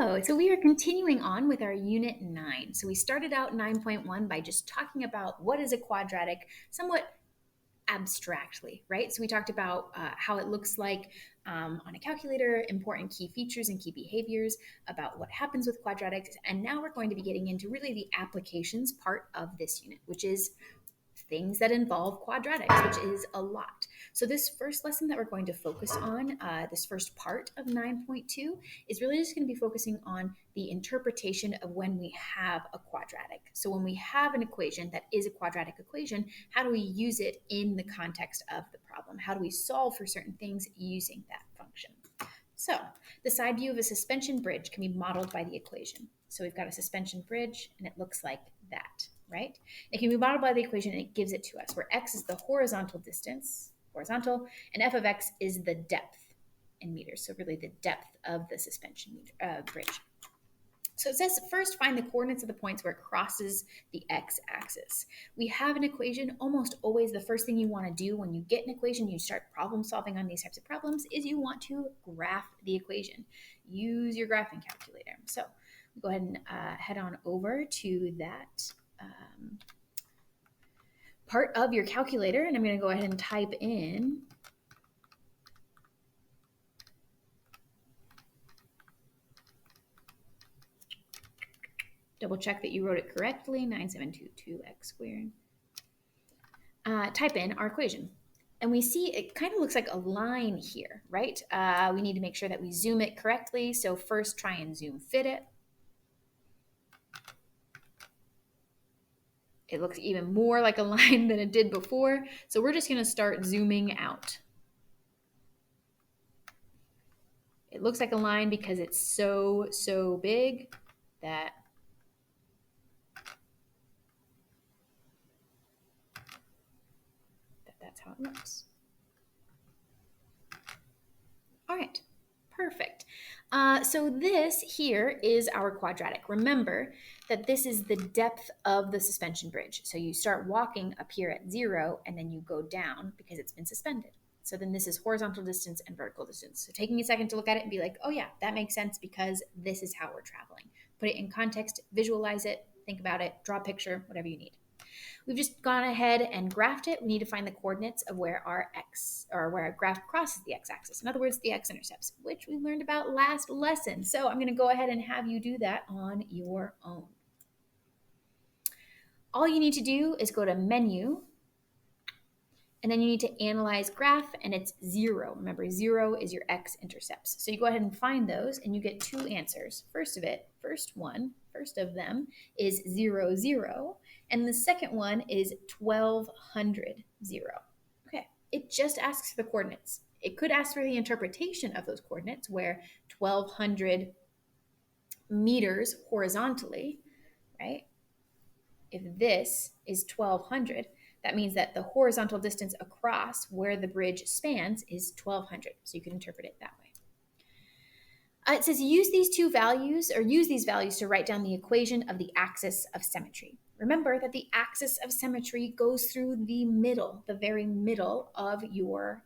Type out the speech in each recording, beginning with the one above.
Hello. So we are continuing on with our Unit 9. So we started out 9.1 by just talking about what is a quadratic somewhat abstractly, right? So we talked about how it looks like on a calculator, important key features and key behaviors, about what happens with quadratics. And now we're going to be getting into really the applications part of this unit, which is things that involve quadratics, which is a lot. So this first lesson that we're going to focus on, this first part of 9.2, is really just going to be focusing on the interpretation of when we have a quadratic. So when we have an equation that is a quadratic equation, how do we use it in the context of the problem? How do we solve for certain things using that function? So the side view of a suspension bridge can be modeled by the equation. So we've got a suspension bridge, and it looks like that, right? It can be modeled by the equation, and it gives it to us, where x is the horizontal distance, horizontal, and f of x is the depth in meters. So really the depth of the suspension bridge. So it says first find the coordinates of the points where it crosses the x-axis. We have an equation. Almost always the first thing you want to do when you get an equation, you start problem solving on these types of problems, is you want to graph the equation. Use your graphing calculator. So go ahead and head on over to that part of your calculator, and I'm going to go ahead and type in double check that you wrote it correctly, 9722x squared. Type in our equation. And we see it kind of looks like a line here, right? We need to make sure that we zoom it correctly. So first try and zoom fit it. It looks even more like a line than it did before. So we're just going to start zooming out. It looks like a line because it's so big that that's how it looks. All right, perfect. So this here is our quadratic. Remember that this is the depth of the suspension bridge. So you start walking up here at 0, and then you go down because it's been suspended. So then this is horizontal distance and vertical distance. So taking a second to look at it and be like, oh yeah, that makes sense because this is how we're traveling. Put it in context, visualize it, think about it, draw a picture, whatever you need. We've just gone ahead and graphed it. We need to find the coordinates of where our where our graph crosses the x-axis. In other words, the x-intercepts, which we learned about last lesson. So I'm going to go ahead and have you do that on your own. All you need to do is go to Menu, and then you need to Analyze Graph, and it's 0. Remember, 0 is your x-intercepts. So you go ahead and find those, and you get two answers. First of them is 0, 0, and the second one is 1200, 0. Okay, it just asks for the coordinates. It could ask for the interpretation of those coordinates, where 1200 meters horizontally, right? If this is 1200, that means that the horizontal distance across where the bridge spans is 1200. So you can interpret it that way. It says use these values to write down the equation of the axis of symmetry. Remember that the axis of symmetry goes through the middle, the very middle of your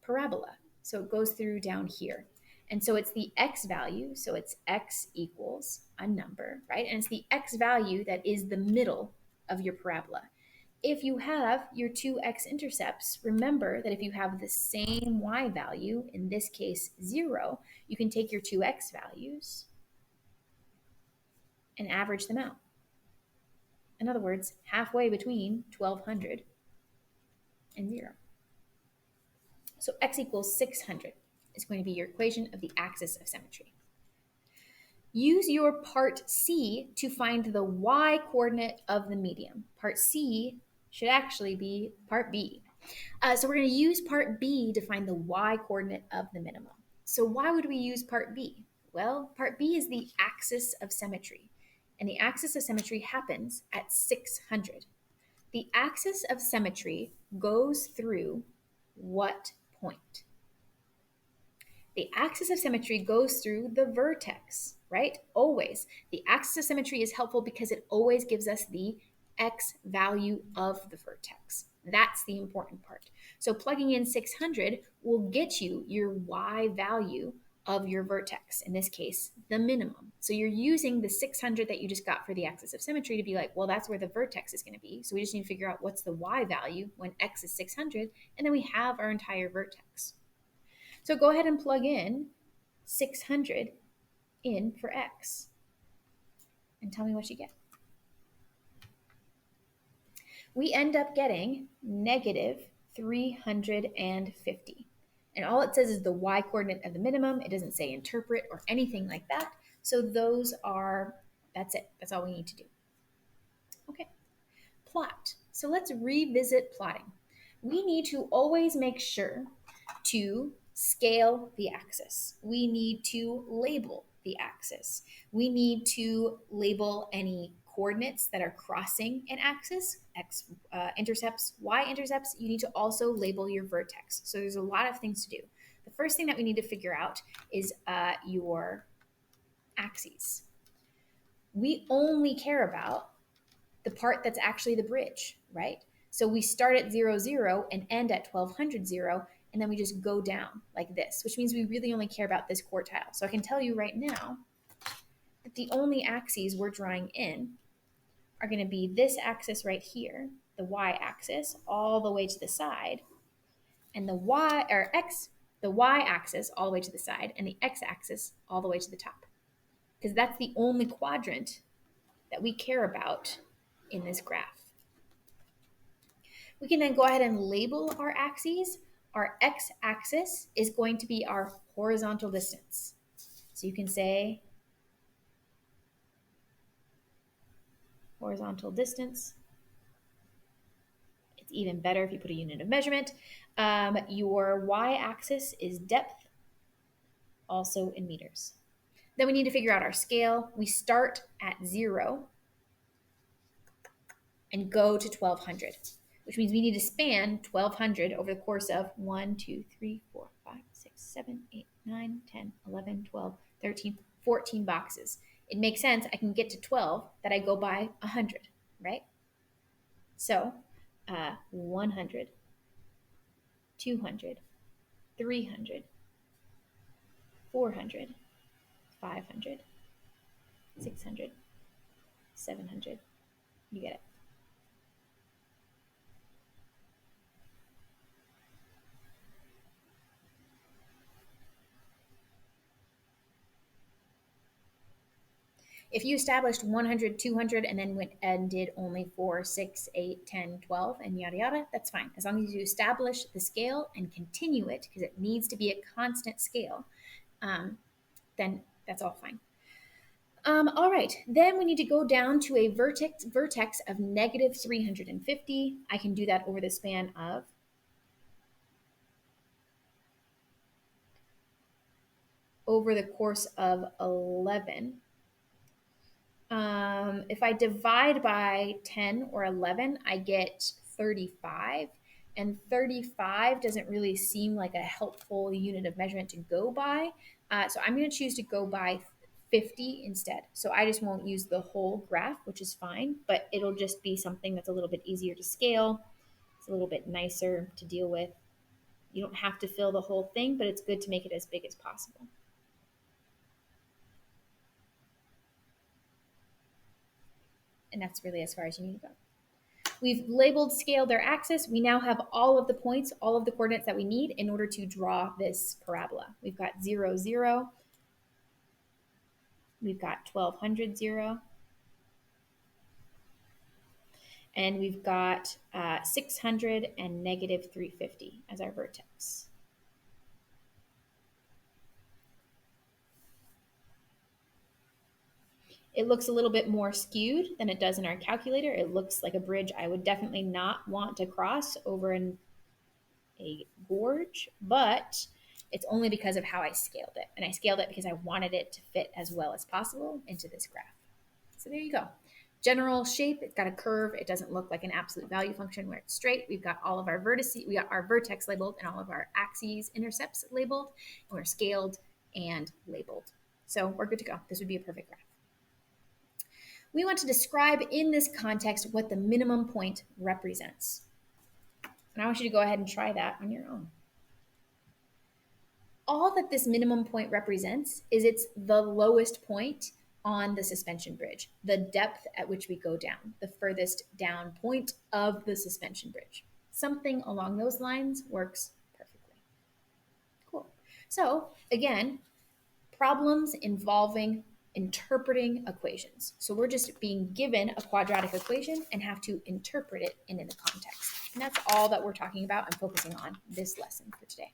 parabola. So it goes through down here. And so it's the x value, so it's x equals a number, right? And it's the x value that is the middle of your parabola. If you have your two x-intercepts, remember that if you have the same y value, in this case 0, you can take your two x values and average them out. In other words, halfway between 1200 and 0. So x equals 600 is going to be your equation of the axis of symmetry. Use your part C to find the y coordinate of the medium. Part C should actually be part B. So we're going to use part B to find the y coordinate of the minimum. So why would we use part B? Well, part B is the axis of symmetry, and the axis of symmetry happens at 600. The axis of symmetry goes through what point? The axis of symmetry goes through the vertex, right? Always. The axis of symmetry is helpful because it always gives us the x value of the vertex. That's the important part. So plugging in 600 will get you your y value of your vertex, in this case, the minimum. So you're using the 600 that you just got for the axis of symmetry to be like, well, that's where the vertex is going to be. So we just need to figure out what's the y value when x is 600, and then we have our entire vertex. So go ahead and plug in 600 in for x and tell me what you get. We end up getting negative 350. And all it says is the y coordinate of the minimum. It doesn't say interpret or anything like that. So that's it. That's all we need to do. Okay, plot. So let's revisit plotting. We need to always make sure to scale the axis. We need to label the axis. We need to label any coordinates that are crossing an axis, x intercepts, y intercepts. You need to also label your vertex. So there's a lot of things to do. The first thing that we need to figure out is your axes. We only care about the part that's actually the bridge, right? So we start at 0, 0 and end at 1200, 0, and then we just go down like this, which means we really only care about this quartile. So I can tell you right now that the only axes we're drawing in are going to be this axis right here, the y-axis, all the way to the side, and the y-axis all the way to the side, and the x-axis all the way to the top, because that's the only quadrant that we care about in this graph. We can then go ahead and label our axes. Our x-axis is going to be our horizontal distance. So you can say horizontal distance. It's even better if you put a unit of measurement. Your y-axis is depth, also in meters. Then we need to figure out our scale. We start at 0 and go to 1200, which means we need to span 1200 over the course of 1, 2, 3, 4, 5, 6, 7, 8, 9, 10, 11, 12, 13, 14 boxes. It makes sense. I can get to 12 that I go by 100, right? So 100, 200, 300, 400, 500, 600, 700. You get it. If you established 100, 200, and then went and did only 4, 6, 8, 10, 12, and yada yada, that's fine. As long as you establish the scale and continue it, because it needs to be a constant scale, then that's all fine. All right, then we need to go down to a vertex of negative 350. I can do that over the span of over the course of 11. If I divide by 10 or 11, I get 35. And 35 doesn't really seem like a helpful unit of measurement to go by. So I'm going to choose to go by 50 instead. So I just won't use the whole graph, which is fine, but it'll just be something that's a little bit easier to scale. It's a little bit nicer to deal with. You don't have to fill the whole thing, but it's good to make it as big as possible. And that's really as far as you need to go. We've labeled, scaled their axis. We now have all of the points, all of the coordinates that we need in order to draw this parabola. We've got 0, 0. We've got 1200, 0. And we've got 600 and negative 350 as our vertex. It looks a little bit more skewed than it does in our calculator. It looks like a bridge I would definitely not want to cross over a gorge, but it's only because of how I scaled it. And I scaled it because I wanted it to fit as well as possible into this graph. So there you go. General shape, it's got a curve. It doesn't look like an absolute value function where it's straight. We've got all of our vertices, we got our vertex labeled and all of our axes, intercepts labeled, and we're scaled and labeled. So we're good to go. This would be a perfect graph. We want to describe in this context what the minimum point represents. And I want you to go ahead and try that on your own. all that this minimum point represents is it's the lowest point on the suspension bridge, the depth at which we go down, the furthest down point of the suspension bridge. Something along those lines works perfectly. Cool. So again, problems involving interpreting equations. So we're just being given a quadratic equation and have to interpret it in the context. And that's all that we're talking about and focusing on this lesson for today.